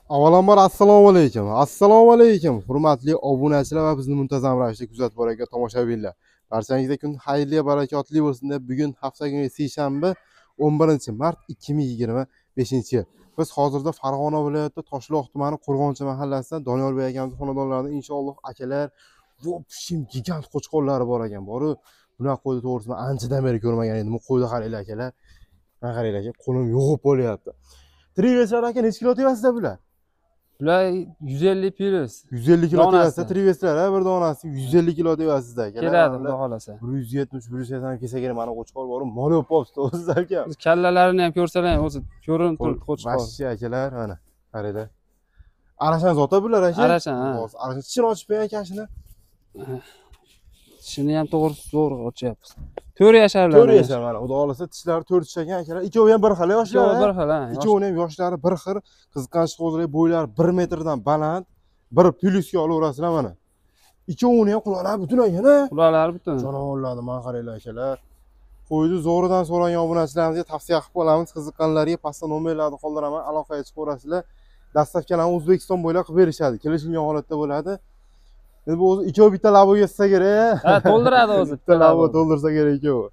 Avvalambor assalomu alaykum. Assalomu alaykum. Hurmatli obunachilar va bizni muntazam ravishda kuzatib borayotgan tomoshabinlar. Barchangizga kun xayrli va barakotli bo'lsin deb bugun hafta kuni seshanba 11-mart 2025-yil. Biz hozirda Farg'ona viloyati Toshloq tumani Qo'rg'onchi mahallasidan Doniyorbek akamiz xonadonlarida inshaalloh akalar vopshim gigant qo'chqorlari bor ekan. Borib, bunaqa qo'yni to'g'risini anchadan beri ko'rmagan edim. Bu qo'yni qaranglar akalar. Mana qaranglar aka, qo'lim yo'g'ib bo'lyapti. Triverslar aka necha kilo tevasizda bular? Bular 150 plus. 150 kilo tevasizda Triverslar bir donasi 150 kilo tevasizda akalar. Keladi, xudo xolasa. 170 180 kelsa kerak mana qo'chqor bor. Mol yopibdi o'zi aka. Kallalarini ham ko'rsalar, o'zi ko'rinib turibdi qo'chqor. Mashshi akalar mana qaranglar. Arashan zota bular aka. Arashan, ha. Arashan tichini ochib qo'ygan akashini. Tishini ham to'g'ri zo'r ochyapmiz. 4 yasharlar. 4 yashar mana. Xudo xolasa tishlari 4 tishagan akalar. Ikkovi ham bir xil yoshlar. Ikkovi bir xil, ha. Ikkovining ham yoshlari bir xil. Qiziqqanchi hozir bo'ylari 1 metrdan baland. Bir plyusga olaverasizlar mana. Ikkovining ham quloqlari butun ekan-a. Quloqlari butun. Janovorlarni mana qaranglar akalar. Qo'yni zo'ridan so'ragan obunachilarimizga tavsiya qilib qolamiz. Qiziqqanlarga pastda nomerlarni qoldiraman, aloqaga chiqib ko'rasizlar. Dastavkalarni O'zbekiston bo'ylab qilib berishadi. Kelishilgan holatda bo'ladi. Endi bu o'zi ikkovi bitta labo yetsa kerak. Ha, to'ldiradi o'zi. Bitta labo to'ldirsa kerak ikkovi.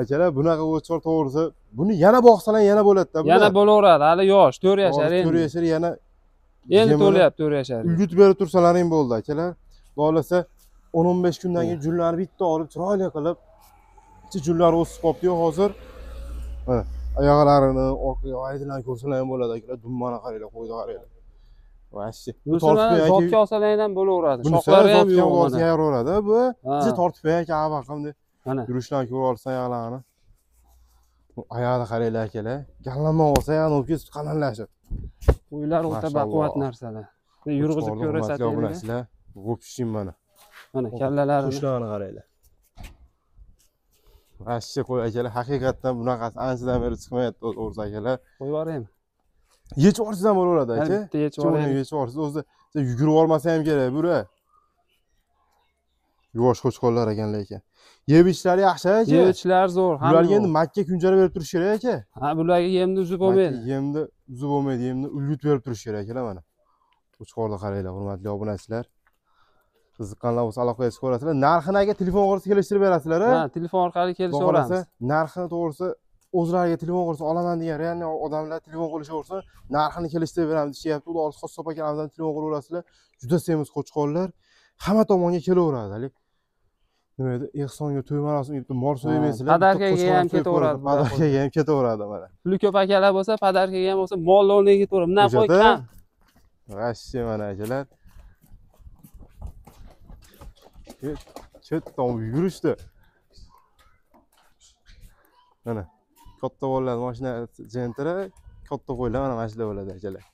Akalar, bunaqa o'chqor to'g'risi, buni yana boqsalar yana bo'ladi-da. Yana bo'laveradi. Hali yosh, 4 yashar endi. 4 yashar yana Endi to'lyapti 4 yashar. Ulgutib berib tursalaring bo'ldi akalar. Xohlasa 10-15 kundan keyin junlarni bitta olib chiroyli qilib ichi junlari o'sib qolibdi hozir. Mana oyoqlarini, orqa oyoqlarini ko'rsalar ham bo'ladi akalar. Dummani qaranglar, qo'yni qaranglar. Vashi. Bu zotga olsalar ham bo'laveradi. Shoxlari ham yo'q, mana. yaveradi bu. Ichi tortib qo'ygan avaqim deb. Mana. Yurishlarni ko'rib olsan oyoqlarini. Oyoqni qaranglar akalar. Gallanmoq olsa ham o'kis qalanlashib. Qo'ylar o'ta baquvvat narsalar. Yurg'izib ko'rsataylik. Vopshim mana. Mana kallalari. Qushlarni qaranglar. Vashi qo'y akalar, haqiqatdan bunaqasi anchadan beri chiqmayapti o'rta akalar. Qo'yib yuboraymi? Yechib olsangiz ham bo'laveradi aka. Bitta yechib olaylik. Yechib olsangiz o'zi yugurib olmasa ham kerak bura. Yuvosh qo'chqorlar ekan lekin. Yeb ishlari yaxshi aka. Yeb ishlari zo'r. Bularga endi makka kunjara berib turish kerak aka. Ha, bularga yemni uzib bo'lmaydi. Yemni uzib bo'lmaydi, yemni ulyut berib turish kerak akalar mana. Qo'chqorni qaranglar, hurmatli obunachilar. Qiziqqanlar bo'lsa aloqaga chiqib ko'rasizlar. Narxini aka telefon orqali kelishtirib berasizlar, ha? Ha, telefon orqali kelishaveramiz. Narxini to'g'risi o'zlariga telefon qilsa olaman degan realniy odamlar telefon qilishaversa, narxini kelishtirib beramiz deyapti. Ular Xossob akamizdan telefon qilaverasizlar. Juda semiz qo'chqorlar hamma tomonga kelaveradi. Nima edi? Ehsonga to'y marosimi deb mol so'ymaysizlar. Padarkaga ham ketaveradi. Padarkaga ham ketaveradi mana. Puli ko'p akalar bo'lsa, padarkaga ham bo'lsa, mol o'rniga ketaveradi. Mana qo'y kam. Vashi mana akalar. Chetdan yurishdi. Mana katta bolalar mashina jentira, katta qo'ylar mana mashina bo'ladi akalar.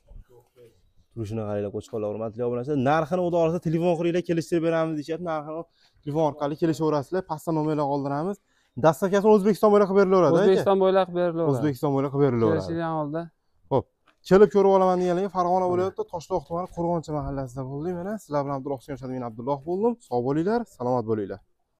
Turishini qaranglar qo'chqorlar, hurmatli obunachilar. Narxini xudo xolasa telefon qilinglar, kelishtirib beramiz deyapti. Narxini telefon orqali kelishaverasizlar. Pastda nomerlar qoldiramiz. Dastavkasini O'zbekiston bo'ylab qilib berilaveradi. O'zbekiston bo'ylab qilib berilaveradi. O'zbekiston bo'ylab qilib berilaveradi. Kelishilgan holda. Xo'p, kelib ko'rib olaman deganlarga Farg'ona viloyatida Toshloq tumani Qo'rg'onchi mahallasida bo'ldik. Mana sizlar bilan Abdulloh Husayn, men Abdulloh bo'ldim. Sog' bo'linglar, salomat bo'linglar.